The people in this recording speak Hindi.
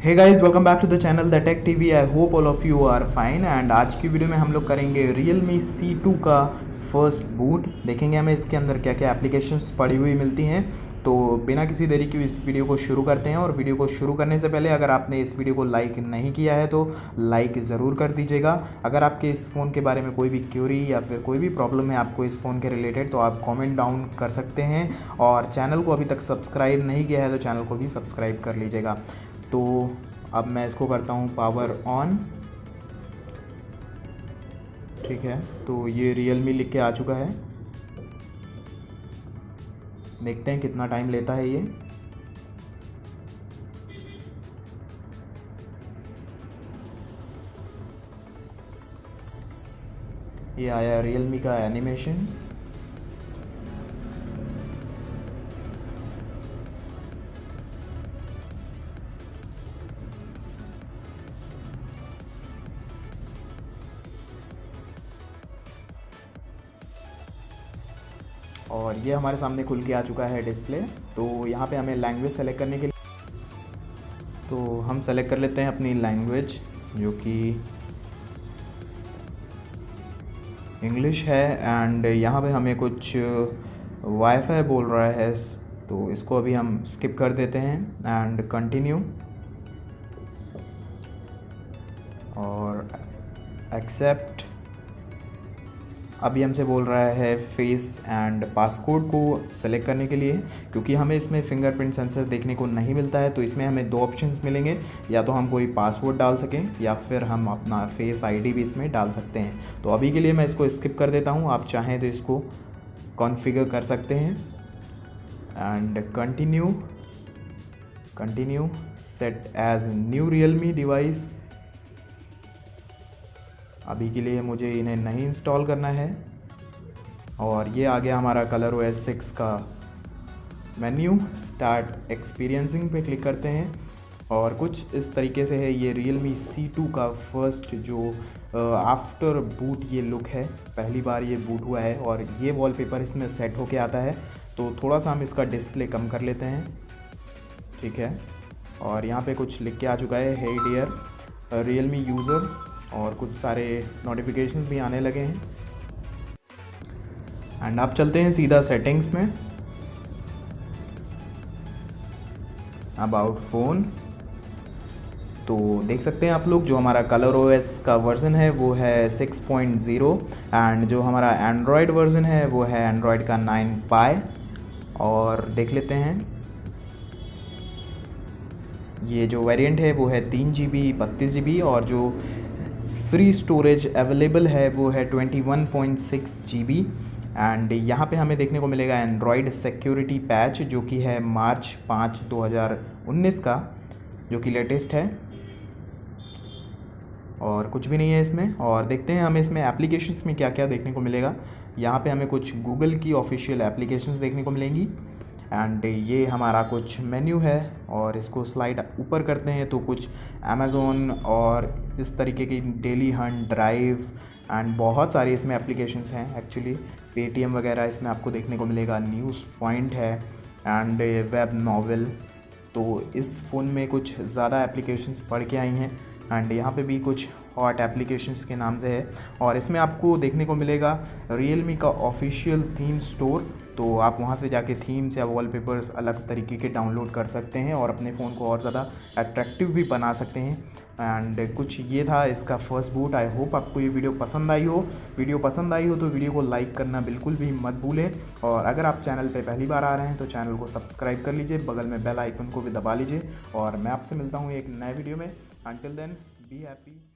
Hey guys, welcome back to the channel the tech TV. I hope all of you are fine. And आज की वीडियो में हम लोग करेंगे Realme C2 का फर्स्ट बूट। देखेंगे हमें इसके अंदर क्या क्या एप्लीकेशंस पड़ी हुई मिलती हैं। तो बिना किसी देरी के इस वीडियो को शुरू करते हैं। और वीडियो को शुरू करने से पहले अगर आपने इस वीडियो को लाइक नहीं किया है तो लाइक ज़रूर कर दीजिएगा। अगर आपके इस फ़ोन के बारे में कोई भी क्यूरी या फिर कोई भी प्रॉब्लम है आपको इस फ़ोन के रिलेटेड, तो आप कमेंट डाउन कर सकते हैं। और चैनल को अभी तक सब्सक्राइब नहीं किया है तो चैनल को भी सब्सक्राइब कर लीजिएगा। तो अब मैं इसको करता हूँ पावर ऑन। ठीक है, तो ये Realme लिख के आ चुका है। देखते हैं कितना टाइम लेता है ये आया Realme का एनिमेशन। और ये हमारे सामने खुल के आ चुका है डिस्प्ले। तो यहाँ पे हमें लैंग्वेज सेलेक्ट करने के लिए, तो हम सेलेक्ट कर लेते हैं अपनी लैंग्वेज जो कि इंग्लिश है। एंड यहाँ पे हमें कुछ वाईफाई बोल रहा है, तो इसको अभी हम स्किप कर देते हैं एंड कंटिन्यू और एक्सेप्ट। अभी हमसे बोल रहा है फेस एंड पासकोड को सेलेक्ट करने के लिए, क्योंकि हमें इसमें फिंगरप्रिंट सेंसर देखने को नहीं मिलता है। तो इसमें हमें दो ऑप्शंस मिलेंगे, या तो हम कोई पासवर्ड डाल सकें या फिर हम अपना फेस आईडी भी इसमें डाल सकते हैं। तो अभी के लिए मैं इसको स्किप कर देता हूँ। आप चाहें तो इसको कॉन्फ़िगर कर सकते हैं and continue set as new Realme device. अभी के लिए मुझे इन्हें नहीं इंस्टॉल करना है। और ये आ गया हमारा ColorOS 6 का मेन्यू। स्टार्ट एक्सपीरियंसिंग पे क्लिक करते हैं और कुछ इस तरीके से है ये Realme C2 का फर्स्ट जो आफ्टर बूट ये लुक है। पहली बार ये बूट हुआ है और ये वॉलपेपर इसमें सेट होके आता है। तो थोड़ा सा हम इसका डिस्प्ले कम कर लेते हैं। ठीक है, और यहाँ पे कुछ लिख के आ चुका है, हे डियर Realme यूज़र, और कुछ सारे नोटिफिकेशन भी आने लगे हैं। एंड आप चलते हैं सीधा सेटिंग्स में, अबाउट फ़ोन। तो देख सकते हैं आप लोग, जो हमारा ColorOS का वर्ज़न है वो है 6.0 एंड जो हमारा एंड्रॉयड वर्ज़न है वो है एंड्रॉयड का 9 Pie। और देख लेते हैं, ये जो वेरिएंट है वो है 3 GB 32 GB, और जो फ्री स्टोरेज अवेलेबल है वो है 21.6 GB। एंड यहाँ पे हमें देखने को मिलेगा एंड्रॉयड सिक्योरिटी पैच, जो कि है मार्च 5 2019 का, जो कि लेटेस्ट है। और कुछ भी नहीं है इसमें। और देखते हैं हमें इसमें एप्लीकेशंस में क्या क्या देखने को मिलेगा। यहाँ पे हमें कुछ गूगल की ऑफिशियल एप्लीकेशंस देखने को मिलेंगी। एंड ये हमारा कुछ मेन्यू है, और इसको स्लाइड ऊपर करते हैं तो कुछ अमेज़ोन और इस तरीके की डेली हंट, ड्राइव एंड बहुत सारी इसमें एप्लीकेशंस हैं। एक्चुअली पेटीएम वगैरह इसमें आपको देखने को मिलेगा, न्यूज़ पॉइंट है एंड वेब नॉवेल। तो इस फ़ोन में कुछ ज़्यादा एप्लीकेशंस पढ़ के आई हैं। एंड यहाँ पे भी कुछ हॉट एप्लीकेशंस के नाम से है। और इसमें आपको देखने को मिलेगा Realme का ऑफिशियल थीम स्टोर। तो आप वहाँ से जाके थीम्स या वॉलपेपर्स अलग तरीके के डाउनलोड कर सकते हैं और अपने फ़ोन को और ज़्यादा अट्रैक्टिव भी बना सकते हैं। एंड कुछ ये था इसका फर्स्ट बूट। आई होप आपको ये वीडियो पसंद आई हो। वीडियो पसंद आई हो तो वीडियो को लाइक करना बिल्कुल भी मत भूलें। और अगर आप चैनल पे पहली बार आ रहे हैं तो चैनल को सब्सक्राइब कर लीजिए, बगल में बेल आइकन को भी दबा लीजिए। और मैं आपसे मिलता हूँ एक नए वीडियो में। Until then, be happy.